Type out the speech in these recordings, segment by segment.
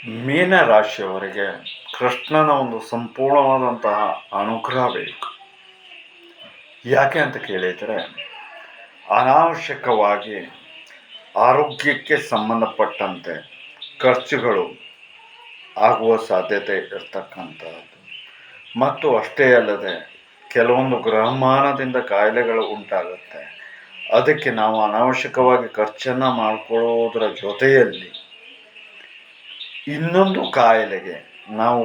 ಮೀನ ರಾಶಿಯವರಿಗೆ ಕೃಷ್ಣನ ಒಂದು ಸಂಪೂರ್ಣವಾದಂತಹ ಅನುಗ್ರಹ ಬೇಕು. ಯಾಕೆ ಅಂತ ಕೇಳಿದರೆ, ಅನಾವಶ್ಯಕವಾಗಿ ಆರೋಗ್ಯಕ್ಕೆ ಸಂಬಂಧಪಟ್ಟಂತೆ ಖರ್ಚುಗಳು ಆಗುವ ಸಾಧ್ಯತೆ ಇರ್ತಕ್ಕಂಥದ್ದು. ಮತ್ತು ಅಷ್ಟೇ ಅಲ್ಲದೆ ಕೆಲವೊಂದು ಗ್ರಹಮಾನದಿಂದ ಕಾಯಿಲೆಗಳು ಉಂಟಾಗುತ್ತೆ. ಅದಕ್ಕೆ ನಾವು ಅನಾವಶ್ಯಕವಾಗಿ ಖರ್ಚನ್ನು ಮಾಡಿಕೊಳ್ಳುವುದರ ಜೊತೆಯಲ್ಲಿ ಇನ್ನೊಂದು ಕಾಯಿಲೆಗೆ ನಾವು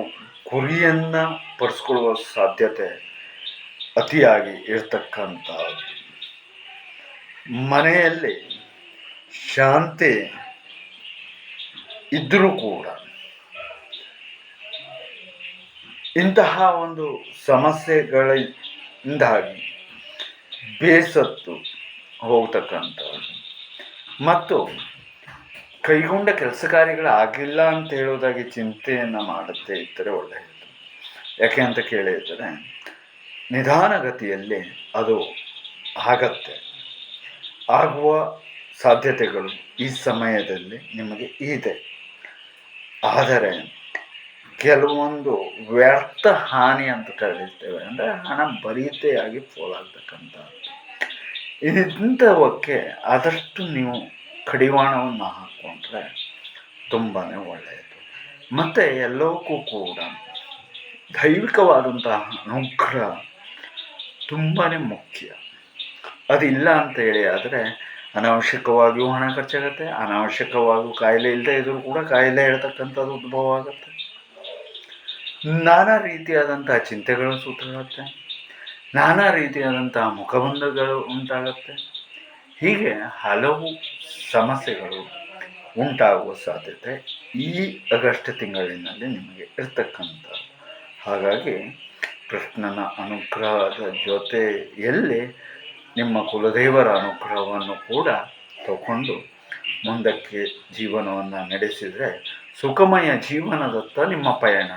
ಗುರಿಯನ್ನು ಪಡಿಸ್ಕೊಳ್ಳುವ ಸಾಧ್ಯತೆ ಅತಿಯಾಗಿ ಇರ್ತಕ್ಕಂಥದ್ದು. ಮನೆಯಲ್ಲಿ ಶಾಂತಿ ಇದ್ದರೂ ಕೂಡ ಇಂತಹ ಒಂದು ಸಮಸ್ಯೆಗಳಿಂದಾಗಿ ಬೇಸತ್ತು ಹೋಗ್ತಕ್ಕಂಥದ್ದು ಮತ್ತು ಕೈಗೊಂಡ ಕೆಲಸ ಕಾರ್ಯಗಳು ಆಗಿಲ್ಲ ಅಂತ ಹೇಳೋದಾಗಿ ಚಿಂತೆಯನ್ನು ಮಾಡುತ್ತೆ ಇದ್ದರೆ ಒಳ್ಳೆಯದು. ಯಾಕೆ ಅಂತ ಕೇಳಿದರೆ, ನಿಧಾನಗತಿಯಲ್ಲಿ ಅದು ಆಗತ್ತೆ, ಆಗುವ ಸಾಧ್ಯತೆಗಳು ಈ ಸಮಯದಲ್ಲಿ ನಿಮಗೆ ಇದೆ. ಆದರೆ ಕೆಲವೊಂದು ವ್ಯರ್ಥ ಹಾನಿ ಅಂತ ಕರೀತೇವೆ, ಅಂದರೆ ಹಣ ಬರೀತೆಯಾಗಿ ಪೋಲಾಗ್ತಕ್ಕಂಥದ್ದು. ಇಂಥವಕ್ಕೆ ಆದಷ್ಟು ನೀವು ಕಡಿವಾಣವನ್ನು ಹಾಕ್ಕೊಂಡ್ರೆ ತುಂಬಾ ಒಳ್ಳೆಯದು. ಮತ್ತು ಎಲ್ಲವಕ್ಕೂ ಕೂಡ ದೈವಿಕವಾದಂತಹ ಅನುಗ್ರಹ ತುಂಬಾ ಮುಖ್ಯ. ಅದಿಲ್ಲ ಅಂತ ಹೇಳಿ ಆದರೆ ಅನಾವಶ್ಯಕವಾಗಿಯೂ ಹಣ ಖರ್ಚಾಗುತ್ತೆ, ಅನಾವಶ್ಯಕವಾಗಿಯೂ ಕಾಯಿಲೆ ಇಲ್ಲದೆ ಇದ್ರೂ ಕೂಡ ಕಾಯಿಲೆ ಹೇಳ್ತಕ್ಕಂಥದ್ದು ಉದ್ಭವ ಆಗುತ್ತೆ. ನಾನಾ ರೀತಿಯಾದಂತಹ ಚಿಂತೆಗಳು ಸುತ್ತಾಗುತ್ತೆ, ನಾನಾ ರೀತಿಯಾದಂತಹ ಮುಖಬಂಧಗಳು ಉಂಟಾಗುತ್ತೆ. ಹೀಗೆ ಹಲವು ಸಮಸ್ಯೆಗಳು ಉಂಟಾಗುವ ಸಾಧ್ಯತೆ ಈ ಆಗಸ್ಟ್ ತಿಂಗಳಿನಲ್ಲಿ ನಿಮಗೆ ಇರ್ತಕ್ಕಂಥದ್ದು. ಹಾಗಾಗಿ ಕೃಷ್ಣನ ಅನುಗ್ರಹದ ಜೊತೆಯಲ್ಲಿ ನಿಮ್ಮ ಕುಲದೇವರ ಅನುಗ್ರಹವನ್ನು ಕೂಡ ತಗೊಂಡು ಮುಂದಕ್ಕೆ ಜೀವನವನ್ನು ನಡೆಸಿದರೆ ಸುಖಮಯ ಜೀವನದತ್ತ ನಿಮ್ಮ ಪಯಣ